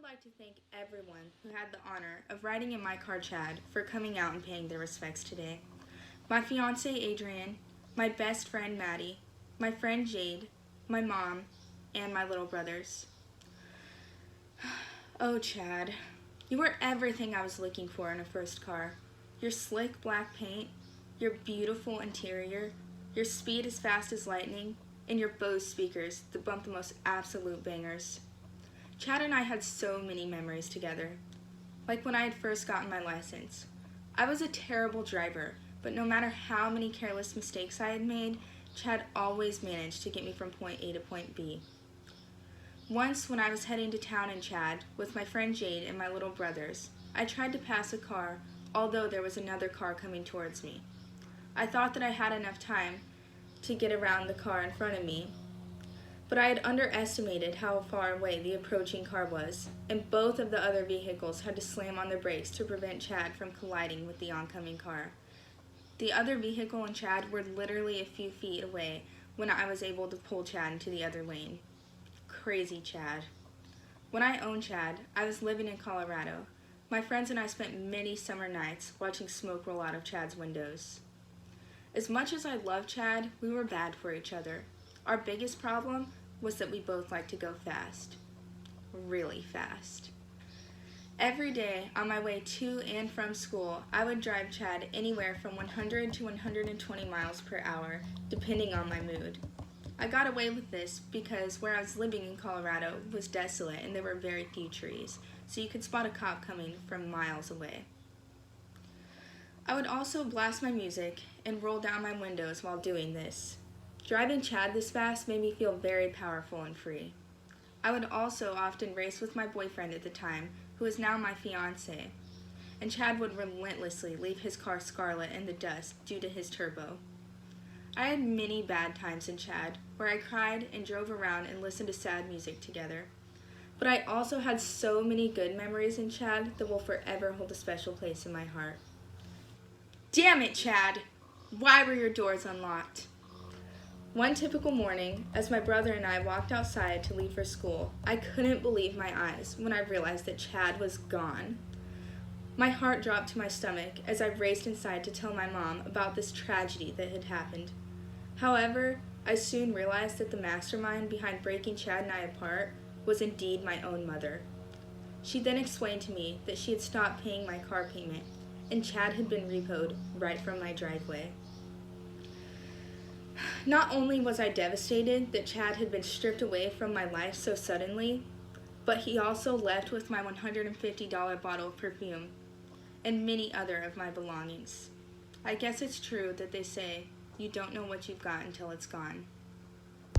like to thank everyone who had the honor of riding in my car, Chad, for coming out and paying their respects today. My fiance, Adrian, my best friend, Maddie, my friend, Jade, my mom, and my little brothers. Oh, Chad, you were everything I was looking for in a first car. Your slick black paint, your beautiful interior, your speed as fast as lightning, and your Bose speakers that bump the most absolute bangers. Chad and I had so many memories together. Like when I had first gotten my license. I was a terrible driver, but no matter how many careless mistakes I had made, Chad always managed to get me from point A to point B. Once, when I was heading to town in Chad with my friend Jade and my little brothers, I tried to pass a car, although there was another car coming towards me. I thought that I had enough time to get around the car in front of me, but I had underestimated how far away the approaching car was, and both of the other vehicles had to slam on their brakes to prevent Chad from colliding with the oncoming car. The other vehicle and Chad were literally a few feet away when I was able to pull Chad into the other lane. Crazy Chad. When I owned Chad, I was living in Colorado. My friends and I spent many summer nights watching smoke roll out of Chad's windows. As much as I loved Chad, we were bad for each other. Our biggest problem was that we both liked to go fast. Really fast. Every day on my way to and from school, I would drive Chad anywhere from 100 to 120 miles per hour, depending on my mood. I got away with this because where I was living in Colorado was desolate and there were very few trees, so you could spot a cop coming from miles away. I would also blast my music and roll down my windows while doing this. Driving Chad this fast made me feel very powerful and free. I would also often race with my boyfriend at the time, who is now my fiance, and Chad would relentlessly leave his car scarlet in the dust due to his turbo. I had many bad times in Chad, where I cried and drove around and listened to sad music together. But I also had so many good memories in Chad that will forever hold a special place in my heart. Damn it, Chad! Why were your doors unlocked? One typical morning, as my brother and I walked outside to leave for school, I couldn't believe my eyes when I realized that Chad was gone. My heart dropped to my stomach as I raced inside to tell my mom about this tragedy that had happened. However, I soon realized that the mastermind behind breaking Chad and I apart was indeed my own mother. She then explained to me that she had stopped paying my car payment, and Chad had been repoed right from my driveway. Not only was I devastated that Chad had been stripped away from my life so suddenly, but he also left with my $150 bottle of perfume and many other of my belongings. I guess it's true that they say you don't know what you've got until it's gone.